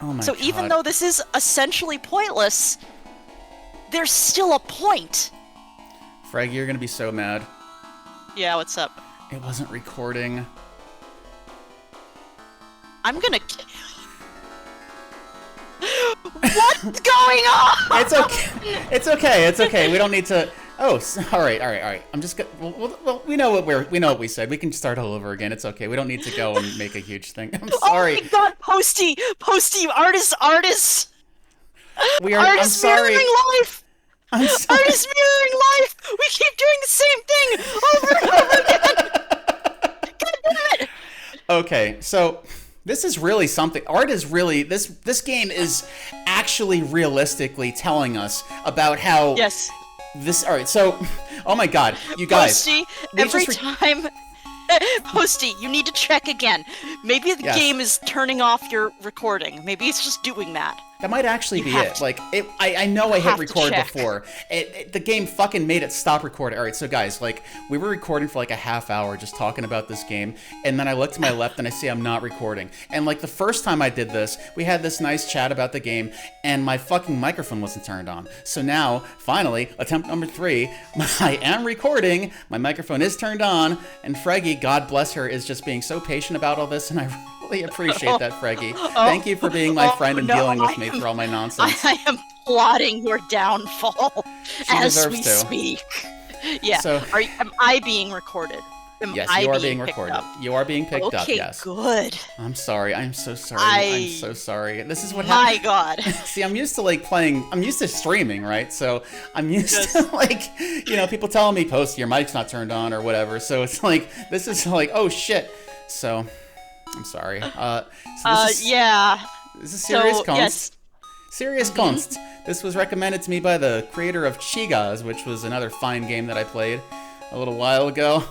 Oh my So god. even though this is essentially pointless, there's still a point. Freggy, you're gonna be so mad. Yeah, what's up? It wasn't recording. I'm gonna. What's going on? It's okay. It's okay. It's okay. We don't need to. Oh, all right, all right, all right. I'm just gonna. Well, we know what we said. We can start all over again. It's okay. We don't need to go and make a huge thing. I'm sorry. Oh my god, Posty, artist. We are. I'm sorry. Mirroring life. I'm sorry. Artist mirroring life. We keep doing the same thing over and over again. God damn it. Okay, so this is really something. Art is really this game is actually realistically telling us about how Yes. this. All right, so oh my god, you guys. Posty, every time. Posty, you need to check again. Maybe the game is turning off your recording. Maybe it's just doing that. That might actually be it. Like, I know I hit record check. before. The game fucking made it stop recording. All right, so guys, like, we were recording for like a half hour just talking about this game, and then I look to my left and I see I'm not recording. And like the first time I did this, we had this nice chat about the game, and my fucking microphone wasn't turned on. So now, finally, attempt number 3, I am recording, my microphone is turned on, and Freggy, God bless her, is just being so patient about all this, and I really appreciate that, Freggy. Thank you for being my friend and dealing with me for all my nonsense. I am plotting your downfall as we deserves to. speak. Yeah. So- am I being recorded? Yes, you are being recorded. You are being picked up, Okay, yes. good. I'm sorry. I'm so sorry. I'm so sorry. This is what My happens. God. See, I'm used to like playing. I'm used to streaming, right? So I'm used to like, people telling me, "Post, your mic's not turned on" or whatever. So it's like this is like, oh shit. So I'm sorry. Yeah. This is serious So, Konst. yes. Serious Konst. This was recommended to me by the creator of Chigaz, which was another fine game that I played a little while ago.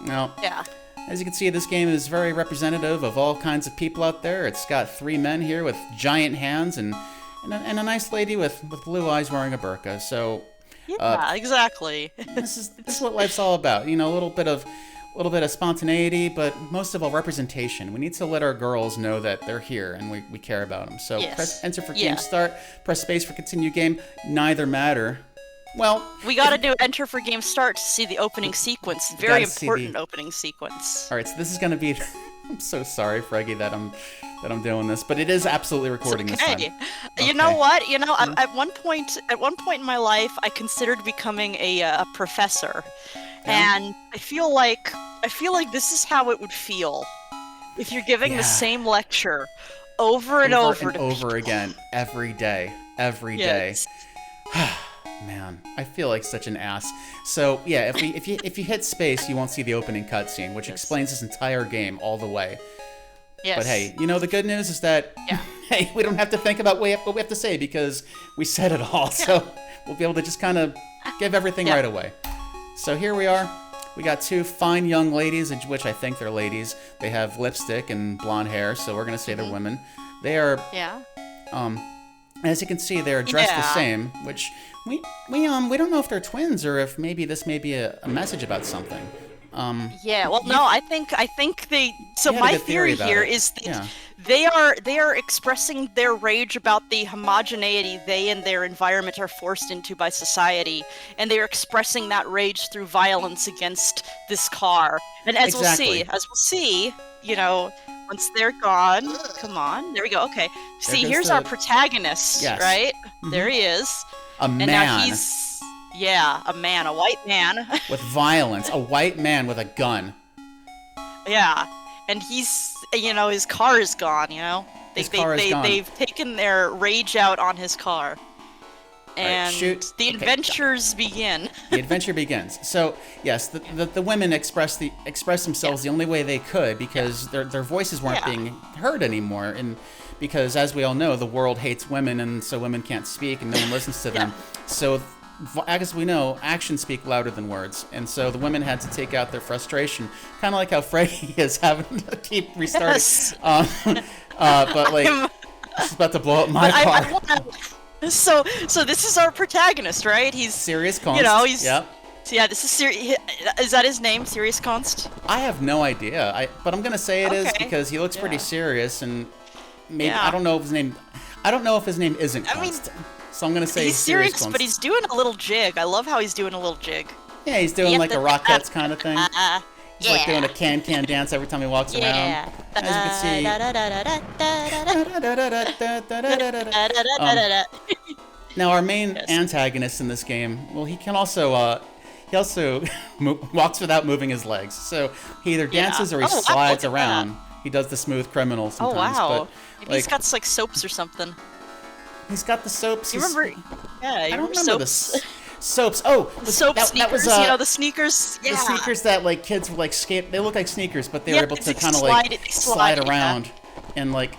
Now, Yeah. as you can see, this game is very representative of all kinds of people out there. It's got 3 men here with giant hands and a nice lady with blue eyes wearing a burqa. So Yeah, exactly. this is what life's all about. A little bit of spontaneity, but most of all representation. We need to let our girls know that they're here and we care about them. So Yes. press enter for game start, press space for continue game. Neither matter. Well, We gotta do enter for game start to see the opening sequence. Very gotta see important the- opening sequence. all right, so this is gonna be. I'm so sorry, Freggy, that I'm doing this, but it is absolutely recording this time. You know what? At one point in my life, I considered becoming a professor, and I feel like this is how it would feel if you're giving the same lecture over and over again, every day. Yes. Man, I feel like such an ass. So yeah, if you hit space, you won't see the opening cutscene, which explains this entire game all the way. Yes. But hey, the good news is that hey, we don't have to think about what we have to say because we said it all. So we'll be able to just kind of give everything right away. So here we are. We got 2 fine young ladies, which I think they're ladies. They have lipstick and blonde hair, so we're gonna say they're women. They are as you can see, they're dressed the same, which we don't know if they're twins or if maybe this may be a message about something. No, I think they. So my theory here is that they are expressing their rage about the homogeneity they and their environment are forced into by society, and they are expressing that rage through violence against this car. And as we'll see, once they're gone, come on, there we go. Okay, see, here's our protagonist, right? There he is. A man. And now he's, a man, a white man. With violence, a white man with a gun. Yeah, and he's, his car is gone, They've taken their rage out on his car. And the adventures begin. The adventure begins. So, yes, the women express themselves the only way they could because their voices weren't being heard anymore. And because, as we all know, the world hates women, and so women can't speak, and no one listens to them. So, as we know, actions speak louder than words. And so the women had to take out their frustration, kind of like how Freggy is having to keep restarting. Yes. But, like, she's about to blow up my car. So this is our protagonist, right? He's Serious Konst. So yeah, this is is that his name, Serious Konst? I have no idea. But I'm gonna say it is because he looks pretty serious, and maybe I don't know if his name. I don't know if his name isn't Konst. So I'm gonna say he's serious, but he's doing a little jig. I love how he's doing a little jig. Yeah, he's doing like a Rockettes kind of thing. He's like doing a can dance every time he walks around. As you can see. Now our main antagonist in this game, well, he also walks without moving his legs. So he either dances or he slides around. He does the smooth criminal sometimes. Oh wow! But, maybe he's got like soaps or something. He's got the soaps. You remember? Yeah, you remember soaps. Soaps. Oh, the soap sneakers. That was, the sneakers. Yeah. The sneakers that like kids would like skate. They look like sneakers, but they were able to kind of like slide around, and like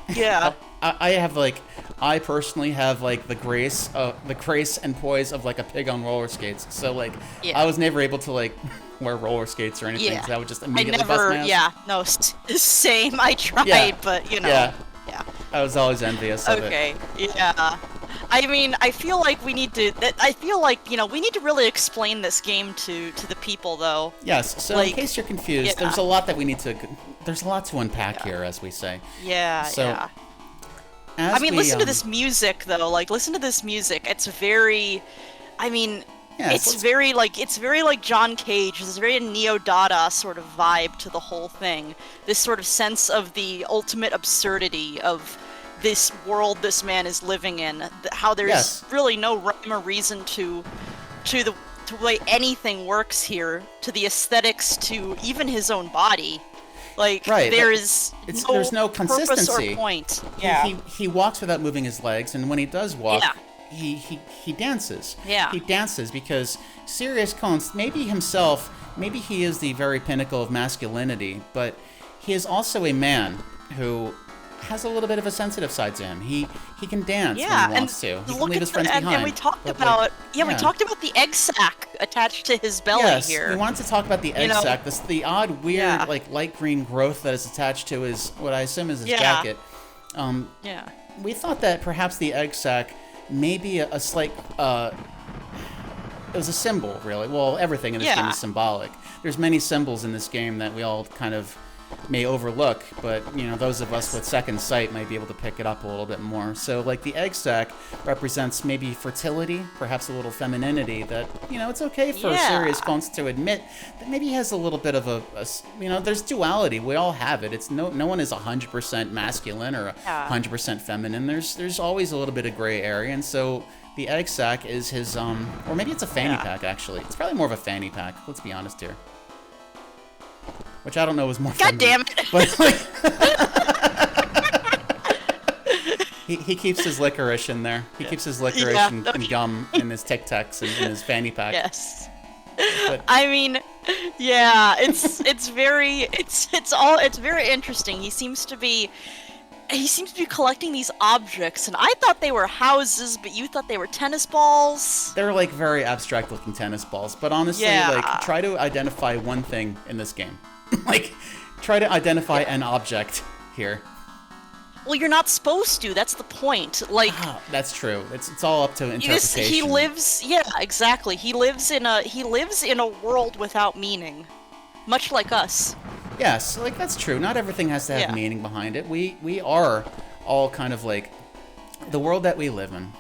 I personally have like the grace and poise of like a pig on roller skates. So like I was never able to like wear roller skates or anything. So I would just immediately bust my ass. Yeah, no, same. I tried, but you know. Yeah. I was always envious of it. Okay. Yeah. I mean, I feel like we need to. We need to really explain this game to the people, though. Yes. So in case you're confused, there's a lot that we need to. There's a lot to unpack here, as we say. Yeah. So, listen to this music, though. Like, listen to this music. It's very. I mean. Yeah, it's very like John Cage. There's a very neo-Dada sort of vibe to the whole thing. This sort of sense of the ultimate absurdity of this world this man is living in. How there's really no rhyme or reason to the way anything works here, to the aesthetics, to even his own body. Like there's no consistency. Purpose or point. He walks without moving his legs, and when he does walk. He dances. Yeah. He dances because serious Konst, maybe he is the very pinnacle of masculinity, but he is also a man who has a little bit of a sensitive side to him. He can dance when he wants to. He can leave his friends behind. And we talked about we talked about the egg sac attached to his belly here. Yes, we wanted to talk about the egg sac. The odd, weird, like light green growth that is attached to his what I assume is his jacket. We thought that perhaps the egg sac. Maybe a slight, it was a symbol, really. Well, everything in this game is symbolic. There's many symbols in this game that we all kind of may overlook, but, those of us with second sight might be able to pick it up a little bit more. So, like, the egg sac represents maybe fertility, perhaps a little femininity that, it's okay for serious Konst to admit that maybe he has a little bit of there's duality. We all have it. It's no one is 100% masculine or 100% feminine. There's always a little bit of gray area, and so the egg sac is his, or maybe it's a fanny pack, actually. It's probably more of a fanny pack, let's be honest here. Which I don't know is more. God damn it! But like, he keeps his licorice in there. He keeps his licorice and gum in his Tic Tacs and in his fanny pack. Yes. But, I mean, it's very interesting. He seems to be collecting these objects, and I thought they were houses, but you thought they were tennis balls. They're like very abstract looking tennis balls, but honestly, like try to identify one thing in this game. Like, try to identify an object here. Well, you're not supposed to. That's the point. Like, that's true. It's all up to interpretation. He lives. Yeah, exactly. He lives in a world without meaning, much like us. Yes, like that's true. Not everything has to have meaning behind it. We are all kind of like the world that we live in,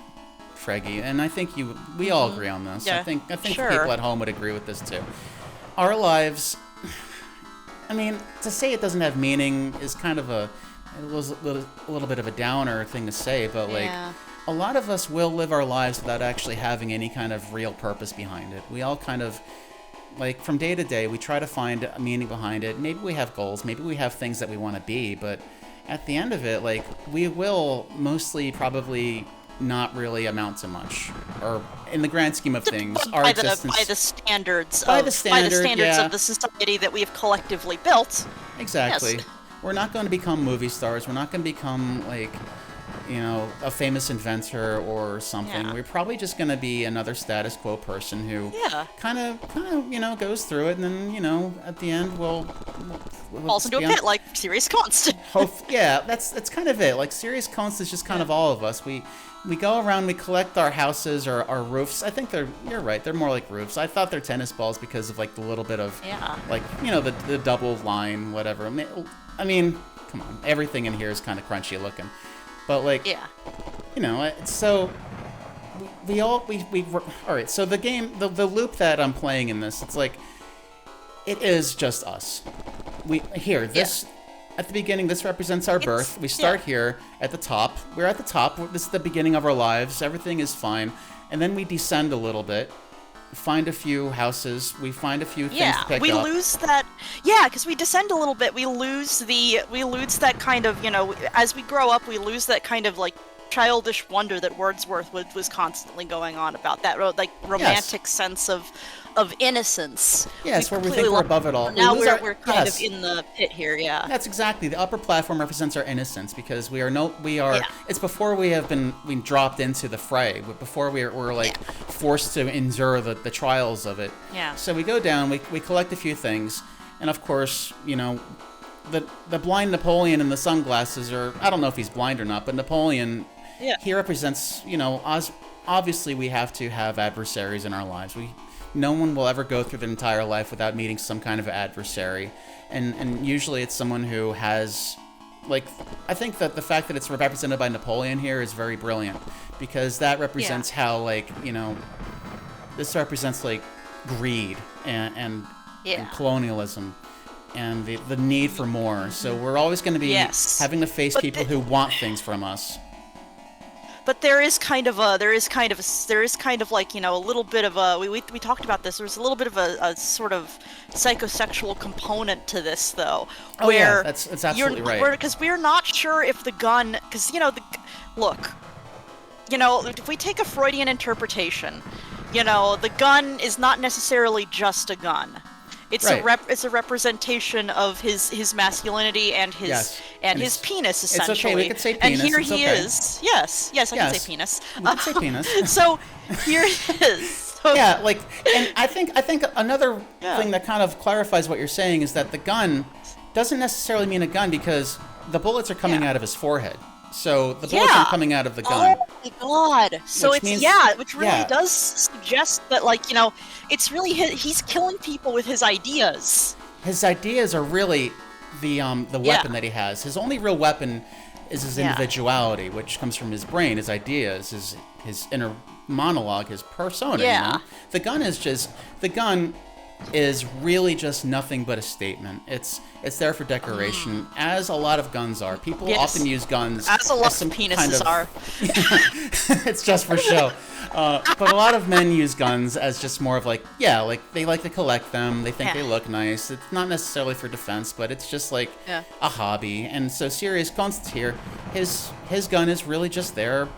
Freggy, and I think we all agree on this. Yeah, I think people at home would agree with this too. Our lives. I mean, to say it doesn't have meaning is kind of a little bit of a downer thing to say, but like a lot of us will live our lives without actually having any kind of real purpose behind it. We all kind of, like, from day to day, we try to find a meaning behind it. Maybe we have goals, maybe we have things that we want to be, but at the end of it, like, we will mostly probably not really amount to much, or in the grand scheme of things, our existence by the standards of the society that we have collectively built. Exactly. Yes. We're not going to become movie stars. We're not going to become like, a famous inventor or something. We're probably just going to be another status quo person who kind of goes through it, and then at the end we'll falls into a pit like serious Konst. That's kind of it. Like serious Konst is just kind of all of us. We go around, we collect our houses or our roofs. I think you're right, they're more like roofs. I thought they're tennis balls because of like the little bit of like the double line, whatever. I mean, come on, everything in here is kind of crunchy looking. But like, Yeah. So all right. So the game, the loop that I'm playing in this, it's like, it is just us. At the beginning, this represents our birth. We start here at the top. We're at the top. This is the beginning of our lives. Everything is fine. And then we descend a little bit, find a few houses. We find a few things to pick up. We lose that. Yeah, because we descend a little bit. We lose that kind of, as we grow up, we lose that kind of like childish wonder that Wordsworth was constantly going on about, that like romantic sense of innocence. Yes, where we think we're above it all. Now we're kind of in the pit here. Yeah, that's exactly. The upper platform represents our innocence, because it's before we have been dropped into the fray, before we're like forced to endure the trials of it. Yeah. So we go down, we collect a few things, and of course, the blind Napoleon in the sunglasses, or I don't know if he's blind or not, but Napoleon, he represents, obviously we have to have adversaries in our lives. No one will ever go through their entire life without meeting some kind of adversary. And usually it's someone who has, like, I think that the fact that it's represented by Napoleon here is very brilliant, because that represents how, like, this represents, like, greed and colonialism and the need for more. So we're always going to be having to face people who want things from us. But there is kind of like, a little bit of a, we talked about this, there's a little bit of a sort of psychosexual component to this, though. Where that's absolutely right. Because we're not sure if the gun, because, if we take a Freudian interpretation, the gun is not necessarily just a gun. It's it's a representation of his masculinity and his his penis, essentially. It's okay, we could say penis. And here he is. Yes, I can say penis. We could say penis. So here he is. So, and I think another thing that kind of clarifies what you're saying is that the gun doesn't necessarily mean a gun, because the bullets are coming out of his forehead. So the bullets are coming out of the gun. Oh my god! So which really does suggest that, like, it's really he's killing people with his ideas. His ideas are really the weapon that he has. His only real weapon is his individuality, which comes from his brain, his ideas, his inner monologue, his persona. Yeah. The gun is really just nothing but a statement. It's there for decoration, as a lot of guns are. People often use guns as a lot of penises are. It's just for show. But a lot of men use guns as just more of like they like to collect them. They think they look nice. It's not necessarily for defense, but it's just like a hobby. And so Serious Konst here, his gun is really just there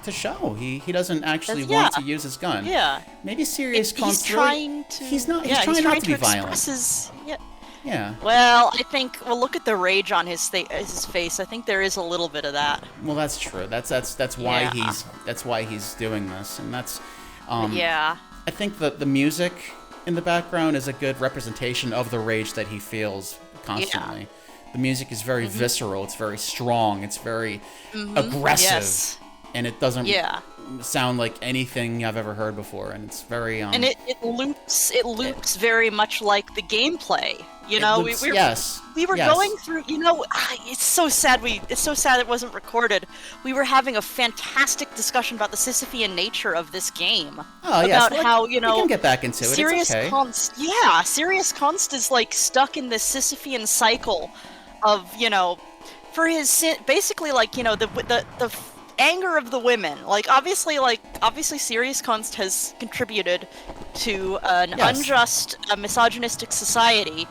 to show. He doesn't actually want to use his gun. Yeah. Maybe Serious Konst he's trying not to be violent. Yeah. Well, I think look at the rage on his face. I think there is a little bit of that. Well, that's true. That's why he's doing this, and that's I think the music in the background is a good representation of the rage that he feels constantly. Yeah. The music is very visceral. It's very strong. It's very aggressive. Yes. And it doesn't sound like anything I've ever heard before, and it's very and it loops very much like the gameplay. We were going through. It's so sad. It's so sad it wasn't recorded. We were having a fantastic discussion about the Sisyphean nature of this game. Oh yes, about how we can get back into it. Serious it's okay. Konst. Serious Konst is like stuck in this Sisyphean cycle of for his sin. Basically, like the anger of the women. Obviously Serious Konst has contributed to an unjust, misogynistic society,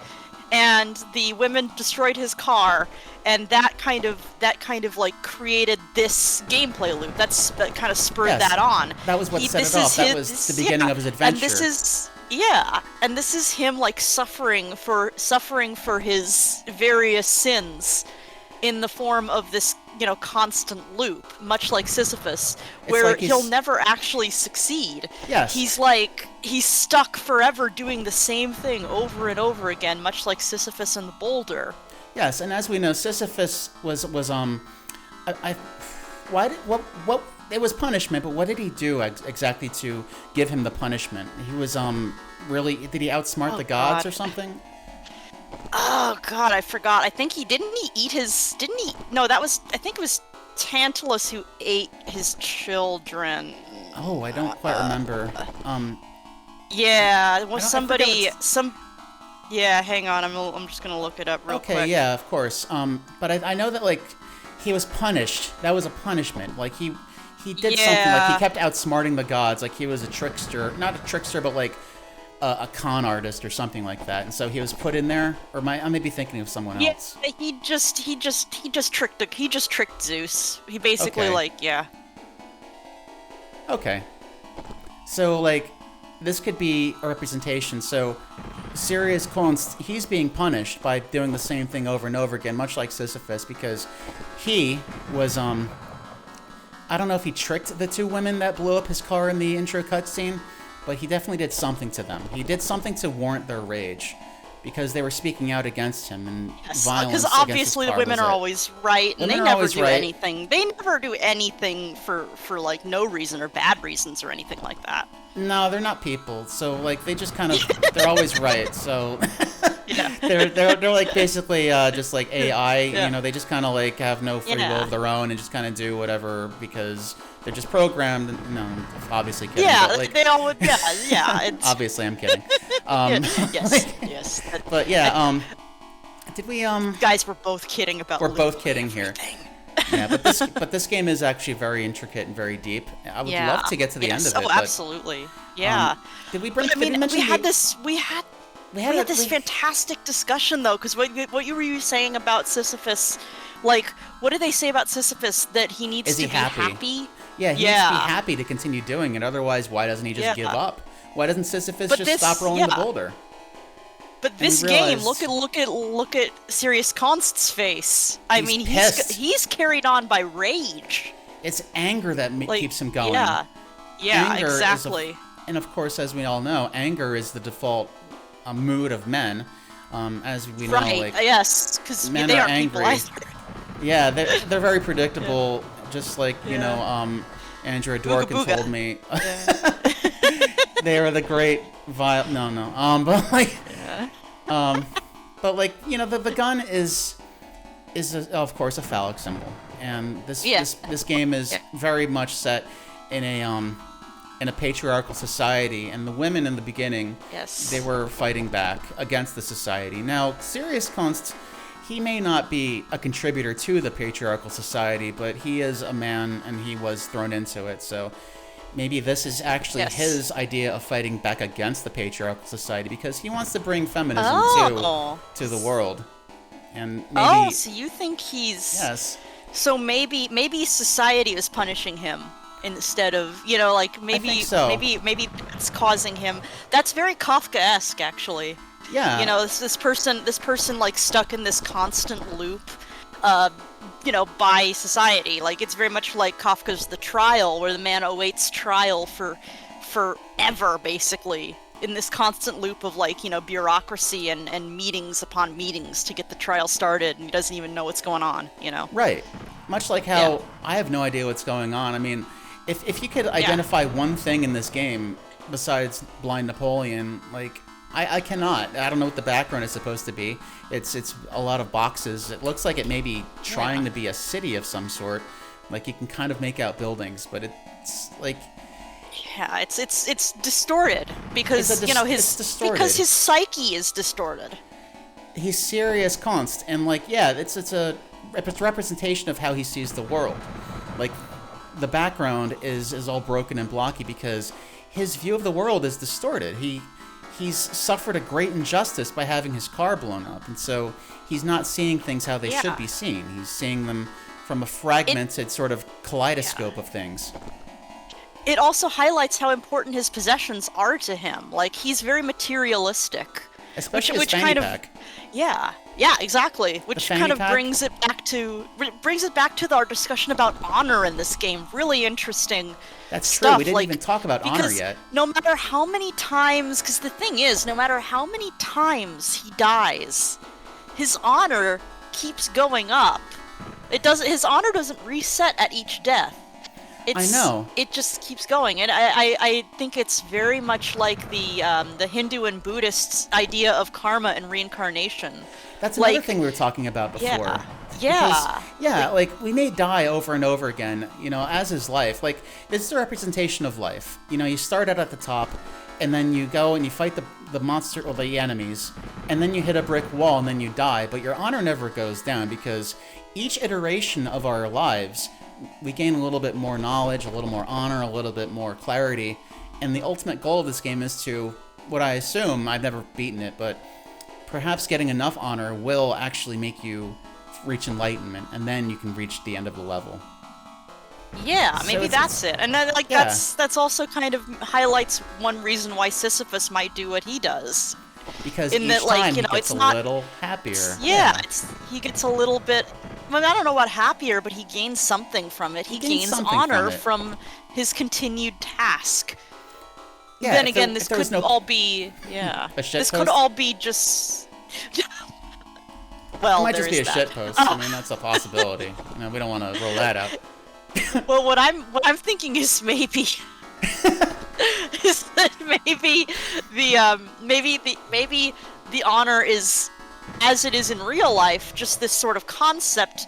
and the women destroyed his car, and that kind of like created this gameplay loop. That kind of spurred that on. That was what set it off. That was the beginning of his adventure. And this is him like suffering for his various sins in the form of this constant loop, much like Sisyphus, where he'll never actually succeed. Yes. He's stuck forever doing the same thing over and over again, much like Sisyphus and the boulder. Yes, and as we know, Sisyphus was it was punishment, but what did he do exactly to give him the punishment? He was really, did he outsmart the gods or something? Oh god, I forgot. I think I think it was Tantalus who ate his children. Oh, I don't quite remember. Yeah, it was somebody. Yeah, hang on. I'm just gonna look it up real quick. Okay, yeah, of course. But I know that like he was punished. That was a punishment. Like he did something. Like he kept outsmarting the gods. Like he was a trickster, not a trickster, but like a con artist or something like that. And so he was put in there. Or I may be thinking of someone else. Yeah, he just tricked Zeus. He basically Okay. So like this could be a representation. So Sirius Konst, he's being punished by doing the same thing over and over again, much like Sisyphus, because he was I don't know if he tricked the two women that blew up his car in the intro cutscene, but he definitely did something to them. He did something to warrant their rage, because they were speaking out against him and violence. Because obviously the women are always right, and they never do anything. They never do anything for like no reason or bad reasons or anything like that. No, they're not people. So like they just kind of they're always right. So they're like basically just like AI. Yeah. You know, they just kind of like have no free will of their own and just kind of do whatever because they're just programmed. No, obviously kidding. Yeah, but, like, they all would. Yeah. It's... Obviously, I'm kidding. Yes. But yeah, did we Guys, we're both kidding about. We're both kidding here. Yeah, but this game is actually very intricate and very deep. I would love to get to the end of it. Oh, absolutely. Yeah. Did we bring? But, I mean, we had this fantastic discussion though, because what you were saying about Sisyphus, like, what did they say about Sisyphus that he needs to be happy? Yeah, he needs to be happy to continue doing it. Otherwise, why doesn't he just give up? Why doesn't Sisyphus stop rolling the boulder? But this game, look at Sirius Konst's face. I mean, he's carried on by rage. It's anger that keeps him going. Yeah, anger exactly. And of course, as we all know, anger is the default mood of men. As we know, like yes, because men they are aren't angry. people either. Yeah, they're very predictable. Just like you know, Andrew Dworkin told me. They are the great but like you know, the gun is of course a phallic symbol, and this game is very much set in a patriarchal society, and the women in the beginning, they were fighting back against the society. Now, Sirius Konst, he may not be a contributor to the patriarchal society, but he is a man, and he was thrown into it, so maybe this is actually his idea of fighting back against the patriarchal society, because he wants to bring feminism to the world. And maybe... so you think he's... Yes. So maybe society is punishing him instead of, you know, like maybe I think so. maybe it's causing him. That's very Kafka-esque, actually. Yeah. You know, this person like stuck in this constant loop, you know, by society. Like it's very much like Kafka's The Trial, where the man awaits trial for forever, basically, in this constant loop of like, you know, bureaucracy and meetings upon meetings to get the trial started, and he doesn't even know what's going on, you know. Right. Much like how I have no idea what's going on. I mean, if you could identify one thing in this game besides Blind Napoleon, like I cannot. I don't know what the background is supposed to be. It's a lot of boxes. It looks like it may be trying to be a city of some sort. Like you can kind of make out buildings, but it's like it's distorted because you know his psyche is distorted. He's Sirius Konst, and like it's a representation of how he sees the world. Like the background is all broken and blocky because his view of the world is distorted. He's suffered a great injustice by having his car blown up, and so he's not seeing things how they should be seen. He's seeing them from a fragmented sort of kaleidoscope of things. It also highlights how important his possessions are to him. Like, he's very materialistic. Especially his fanny pack. Yeah, exactly. Which kind of brings it back to our discussion about honor in this game. Really interesting. That's stuff. True. We didn't even talk about honor yet. No matter how many times, because the thing is, no matter how many times he dies, his honor keeps going up. His honor doesn't reset at each death. I know. It just keeps going, and I think it's very much like the Hindu and Buddhists' idea of karma and reincarnation. That's another thing we were talking about before. Yeah. Because, like, we may die over and over again, as is life. Like, this is a representation of life. You start out at the top, and then you go and you fight the monster or the enemies, and then you hit a brick wall, and then you die. But your honor never goes down, because each iteration of our lives, we gain a little bit more knowledge, a little more honor, a little bit more clarity. And the ultimate goal of this game is to, what I assume, I've never beaten it, but perhaps getting enough honor will actually make you reach enlightenment, and then you can reach the end of the level. Yeah, maybe that's it. And then, that's also kind of highlights one reason why Sisyphus might do what he does. Because each time he gets a little happier. Yeah, he gets a little bit... I don't know about happier, but he gains something from it. He gains honor from his continued task. Yeah, then again, this could all be... Yeah. This could all be just... Well, it might just be a shitpost. I mean, that's a possibility. We don't want to roll that out. Well, what I'm thinking is maybe maybe the honor is, as it is in real life, just this sort of concept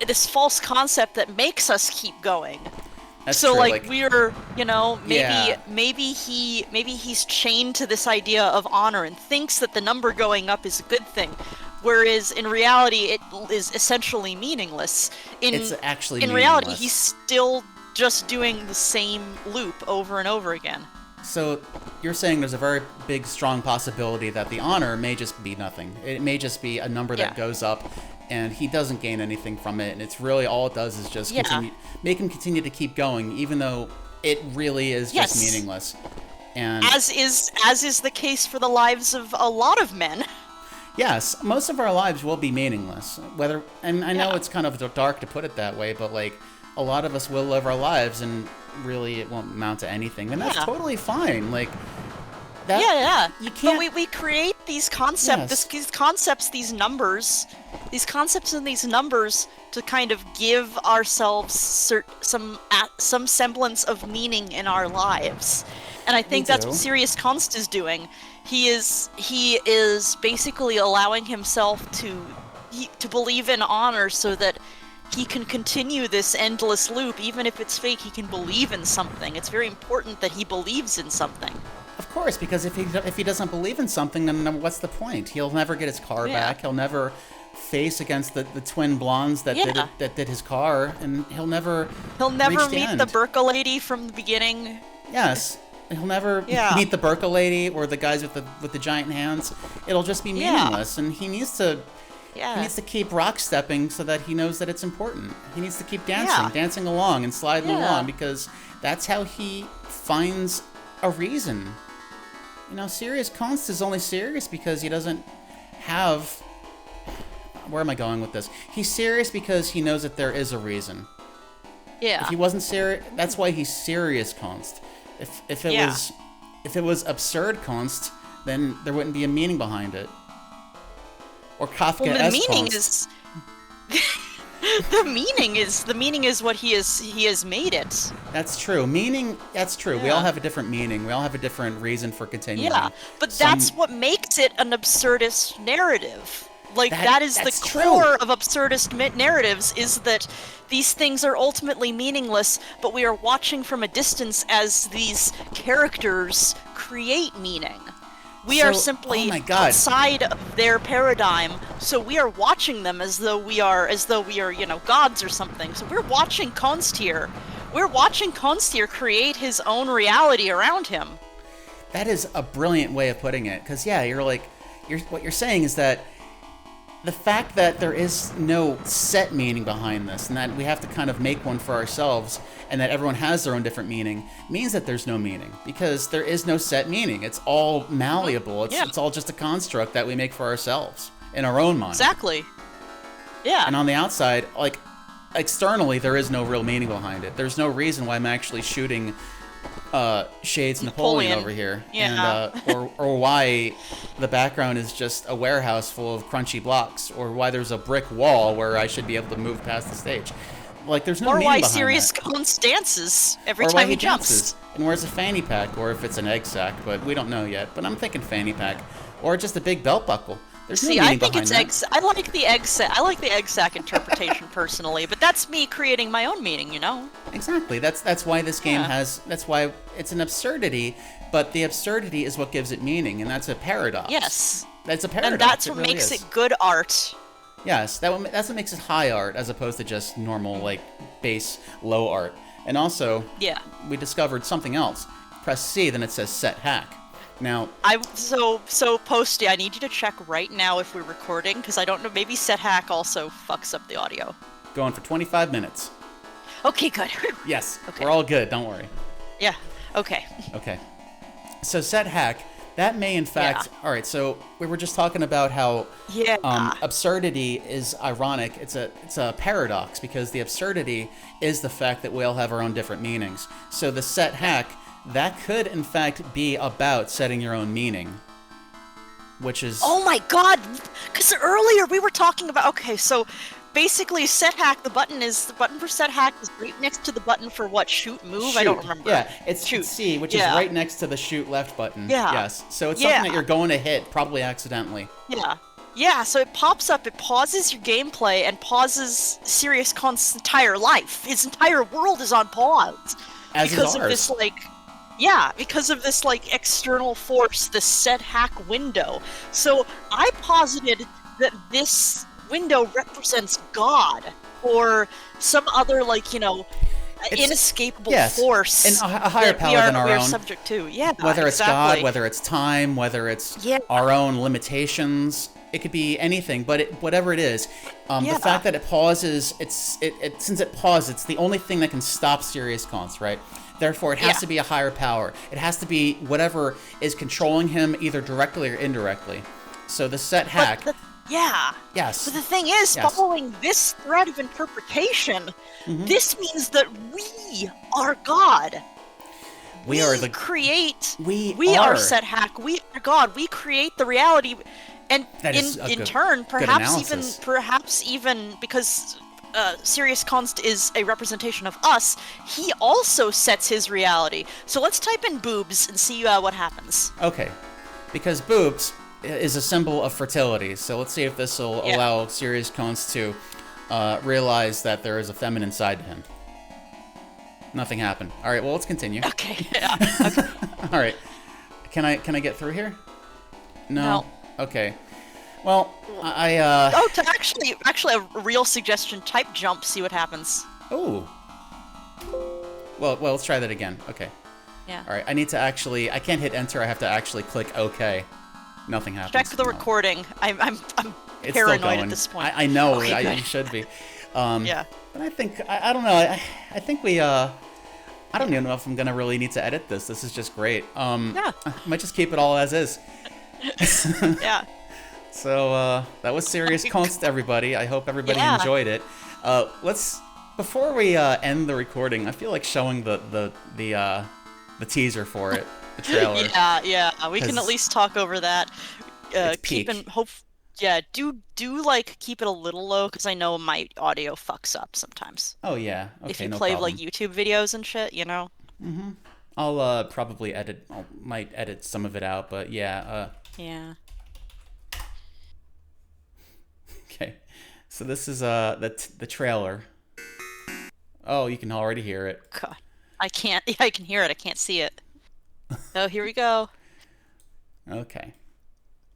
this false concept that makes us keep going. That's so true. like we're, maybe he's chained to this idea of honor and thinks that the number going up is a good thing. Whereas in reality, it is essentially meaningless. It's actually in meaningless. reality, he's still just doing the same loop over and over again. So you're saying there's a very big, strong possibility that the honor may just be nothing. It may just be a number that goes up, and he doesn't gain anything from it. And it's really all it does is just make him continue to keep going, even though it really is just meaningless. And as is the case for the lives of a lot of men. Yes, most of our lives will be meaningless. And I know it's kind of dark to put it that way, but like a lot of us will live our lives and really it won't amount to anything. And that's totally fine. Like that you can't. But we create these concepts, these concepts and these numbers to kind of give ourselves some semblance of meaning in our lives. And I think that's what Serious Konst is doing. He is basically allowing himself to believe in honor so that he can continue this endless loop. Even if it's fake, he can believe in something. It's very important that he believes in something. Of course, because if he doesn't believe in something, then what's the point? He'll never get his car back. He'll never face against the twin blondes that did his car, and he'll never meet the Burka lady from the beginning. Yes. He'll never meet the Burka lady or the guys with the giant hands. It'll just be meaningless, and he needs to keep rock stepping so that he knows that it's important. He needs to keep dancing along and sliding along, because that's how he finds a reason. Serious Konst is only serious because he doesn't have... Where am I going with this? He's serious because he knows that there is a reason. Yeah. If he wasn't serious, that's why he's Serious Konst. If it was absurd Konst, then there wouldn't be a meaning behind it. Or Kafka-esque the meaning Konst. is the meaning is what he has made it. That's true. That's true. Yeah. We all have a different meaning. We all have a different reason for continuing. Yeah, but that's what makes it an absurdist narrative. Like, that is the core of absurdist narratives, is that these things are ultimately meaningless, but we are watching from a distance as these characters create meaning. We are simply outside of their paradigm, so we are watching them as though we are, gods or something. So we're watching Konst here. We're watching Konst here create his own reality around him. That is a brilliant way of putting it, because what you're saying is that the fact that there is no set meaning behind this, and that we have to kind of make one for ourselves, and that everyone has their own different meaning, means that there's no meaning, because there is no set meaning. It's all malleable. It's all just a construct that we make for ourselves in our own mind. Exactly. Yeah. And on the outside, like, externally, there is no real meaning behind it. There's no reason why I'm actually shooting Shades Napoleon over here, or why the background is just a warehouse full of crunchy blocks, or why there's a brick wall where I should be able to move past the stage. Like, there's no meaning behind that. Or why Serious Konst dances every time he jumps. And wears a fanny pack, or if it's an egg sack, but we don't know yet. But I'm thinking fanny pack, or just a big belt buckle. There's no See, meaning I think behind it's that. eggs. I like the egg sac. I like the egg sac interpretation personally, but that's me creating my own meaning, you know. Exactly. That's why this game Yeah. has. That's why it's an absurdity, but the absurdity is what gives it meaning, and that's a paradox. Yes. That's a paradox. And that's It what really makes is. it good art. Yes, that's what makes it high art as opposed to just normal like base low art. And also, Yeah. we discovered something else. Press C, then it says set hack. Now, So Posty, I need you to check right now if we're recording, because I don't know. Maybe set hack also fucks up the audio. going for 25 minutes. Okay, good. Yes, Okay. we're all good. Don't worry. Yeah. Okay. Okay. So set hack, that may in fact. All right. So we were just talking about how Yeah. absurdity is ironic. It's a paradox because the absurdity is the fact that we all have our own different meanings. So the set hack, that could in fact be about setting your own meaning, which is Oh my god! Because earlier we were talking about. Okay, so basically, set hack. The button for set hack is right next to the button for what? Shoot, move. I don't shoot. remember. Yeah, it's shoot. C, which Yeah. is right next to the shoot left button. Yeah. Yes. So it's Yeah. something that you're going to hit, probably accidentally. Yeah. Yeah, so it pops up, it pauses your gameplay and pauses Serious Konst's entire life. His entire world is on pause. As because is of ours. this because of this external force, this set hack window. So I posited that this window represents God or some other inescapable yes, force and a higher that power than our we are own. subject to. Yeah, Whether it's God, exactly. whether it's time, whether it's Yeah. our own limitations, it could be anything. But whatever it is, Yeah. the fact that it pauses, since it pauses, it's the only thing that can stop Serious Konst, right? Therefore, it has Yeah. to be a higher power. It has to be whatever is controlling him, either directly or indirectly. So the set hack. Yeah. Yes. But the thing is, Yes. following this thread of interpretation, Mm-hmm. this means that we are God. We are We are set hack. We are God. We create the reality, and That is a in good- turn, good analysis. perhaps even because Serious Konst is a representation of us, he also sets his reality. So let's type in boobs and see what happens. Okay, because boobs is a symbol of fertility. So let's see if this will allow Serious Konst to realize that there is a feminine side to him. Nothing happened. All right, well, let's continue. Okay. Yeah. Okay. All right, can I get through here? No. Okay. Well, Oh, to actually a real suggestion. Type jump. See what happens. Oh. Well, let's try that again. Okay. Yeah. All right. I need to actually. I can't hit enter. I have to actually click OK. Nothing happens. Check the No. recording. I'm It's paranoid still going. at this point. I know. Okay, You good. should be. Yeah. But I think I don't know. I think we. I don't even know if I'm gonna really need to edit this. This is just great. Yeah. I might just keep it all as is. Yeah. So that was Serious Konst, everybody. I hope everybody Yeah. enjoyed it. Let's before we end the recording. I feel like showing the teaser for it, the trailer. Yeah. We can 'Cause at least talk over that. it's Keeping peak. hope. Yeah. Do keep it a little low because I know my audio fucks up sometimes. Oh yeah. Okay. If you no play problem. YouTube videos and shit, you know. I'll probably edit. Might edit some of it out, but yeah. Yeah. Okay. So this is the trailer. Oh, you can already hear it. God. I can't. Yeah, I can hear it. I can't see it. Oh, here we go. Okay.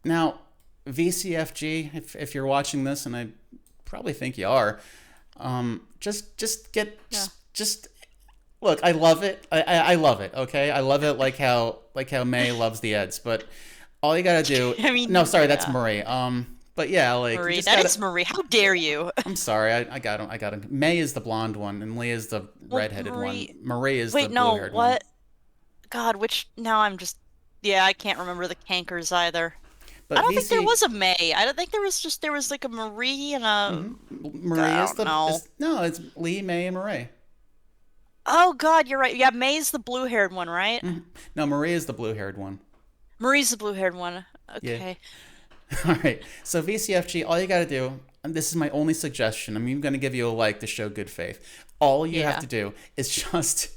Now, VCFG, if you're watching this, and I probably think you are, just look. I love it. I love it. Okay, I love it like how May loves the Eds. But all you gotta do. I mean, no, sorry, that's yeah. Marie. But yeah, like Marie, you just that gotta, is Marie. How dare you? I'm sorry, I got him. I got him. May is the blonde one, and Lee is the redheaded Marie- one. Marie is Wait, the no. blue-haired one. What? God, which now I'm just. Yeah, I can't remember the cankers either. But I don't think there VC was a May. I don't think there was like a Marie and a. Marie I is don't the know. no, it's Lee, May, and Marie. Oh God, you're right. Yeah, May's the blue-haired one, right? No, Marie is the blue-haired one. Marie's the blue-haired one. Okay. All right. So VCFG, all you got to do, and this is my only suggestion. I'm even going to give you a like to show good faith. All you have Yeah. to do is just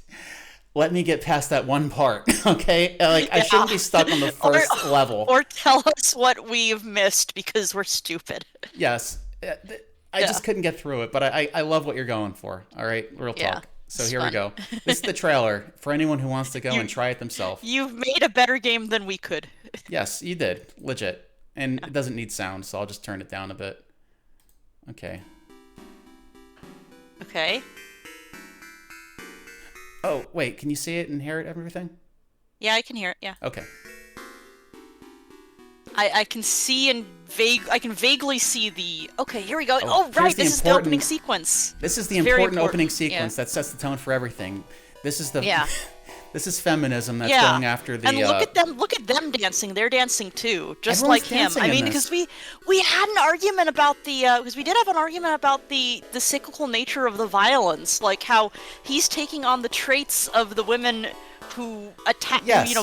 let me get past that one part, okay? Like, I shouldn't be stuck on the first level. Or tell us what we've missed because we're stupid. Yes. I just couldn't get through it, but I love what you're going for. All right, real talk. So here we go. This is the trailer for anyone who wants to go and try it themselves. You've made a better game than we could. Yes, you did. Legit. And it doesn't need sound, so I'll just turn it down a bit. Okay. Okay. Oh, wait, can you see it and hear it, everything? Yeah, I can hear it, yeah. Okay. I can see and I can vaguely see the... Okay, here we go. Oh, right, this is the opening sequence. This is the important opening sequence that sets the tone for everything. This is the... Yeah. This is feminism that's going after the... And look at them dancing. They're dancing too, just like him. I mean, because we had an argument about the... because we did have an argument about the cyclical nature of the violence, like how he's taking on the traits of the women who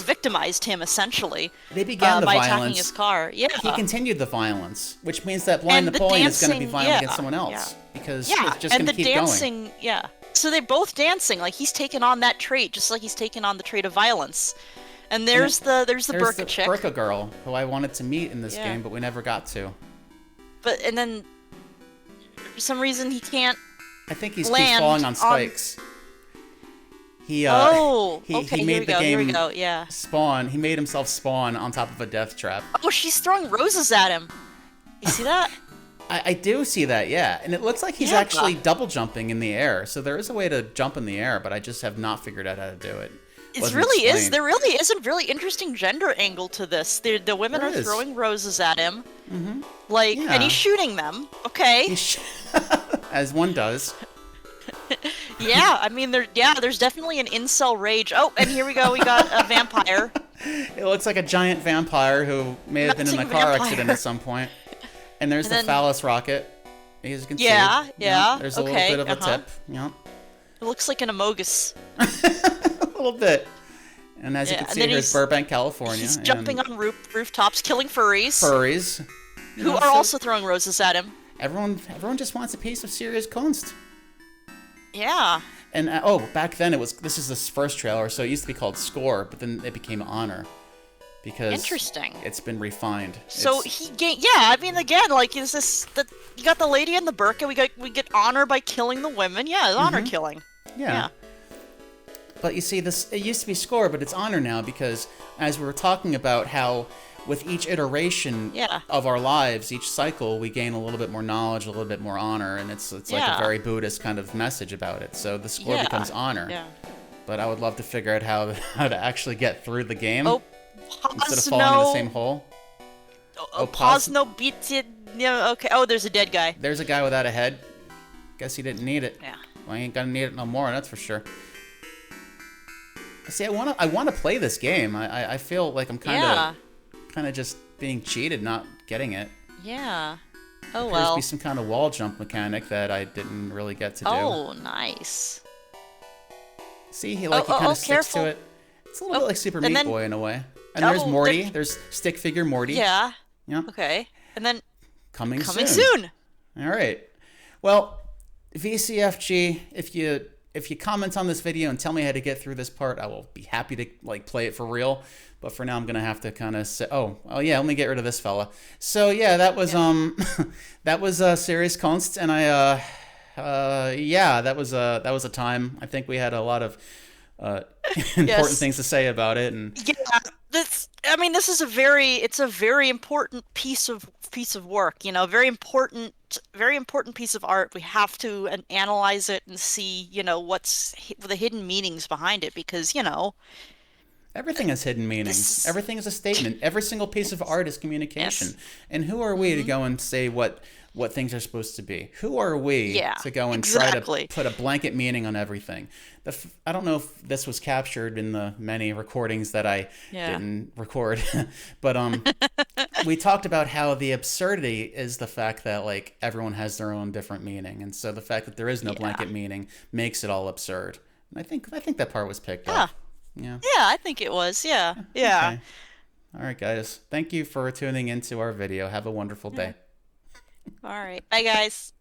victimized him, essentially. They began the by violence. Attacking his car. Yeah. He continued the violence, which means that Blind Napoleon is going to be violent against someone else. Because it's just going to keep going. Yeah. So they're both dancing. Like, he's taken on that trait, just like he's taken on the trait of violence. And there's the burqa chick. Burqa girl, who I wanted to meet in this game, but we never got to. And then, for some reason, he can't. I think he's keeps falling on spikes. He made the game spawn. He made himself spawn on top of a death trap. Oh, she's throwing roses at him. You see that? I do see that, yeah. And it looks like he's actually double jumping in the air. So there is a way to jump in the air, but I just have not figured out how to do it. There really is a really interesting gender angle to this. The women are throwing roses at him. Mm-hmm. And he's shooting them. Okay. As one does. Yeah, I mean, there's definitely an incel rage. Oh, and here we go. We got a vampire. It looks like a giant vampire who may have been in a car accident at some point. And there's the phallus rocket, as you can see. Yeah. There's a little bit of a tip. Yeah. It looks like an amogus. A little bit. And as you can see, here's Burbank, California. He's jumping on rooftops, killing furries. Who are also throwing roses at him. Everyone just wants a piece of serious Konst. Yeah. And back then this is this first trailer, so it used to be called Score, but then it became Honor. Because it's been refined. So I mean, again, like, you got the lady in the burqa, we get honor by killing the women. Yeah, it's honor killing. Yeah. But you see, it used to be Score, but it's Honor now, because as we were talking about how with each iteration of our lives, each cycle, we gain a little bit more knowledge, a little bit more honor, and it's like a very Buddhist kind of message about it. So the Score becomes Honor. Yeah. But I would love to figure out how to actually get through the game. Instead of falling in the same hole. Posno beats it. Yeah, okay. Oh, there's a dead guy. There's a guy without a head. Guess he didn't need it. Yeah. Well, he ain't gonna need it no more, that's for sure. See, I wanna play this game. I feel like I'm kind of just being cheated, not getting it. Yeah. Oh well. There's be some kind of wall jump mechanic that I didn't really get to do. Oh, nice. See, he kind of sticks to it. It's a little bit like Super Meat Boy in a way. And there's Morty. There's stick figure Morty. Yeah. Yep. Okay. And then coming soon. All right. Well, VCFG, if you comment on this video and tell me how to get through this part, I will be happy to play it for real. But for now, I'm gonna have to kind of say, oh yeah, let me get rid of this fella. So yeah, that was that was Serious Konst, and that was a time. I think we had a lot of important things to say about it, and this is a very important piece of work, very important piece of art. We have to analyze it and see, what's the hidden meanings behind it, because everything has hidden meanings. Everything is a statement. Every single piece of art is communication. Yes. And who are we to go and say what things are supposed to be? Who are we to go and try to put a blanket meaning on everything? I don't know if this was captured in the many recordings that I didn't record, but we talked about how the absurdity is the fact that everyone has their own different meaning, and so the fact that there is no blanket meaning makes it all absurd. And I think that part was picked up. Yeah. Yeah, I think it was. Yeah. Okay. All right, guys. Thank you for tuning into our video. Have a wonderful day. All right. Bye, guys.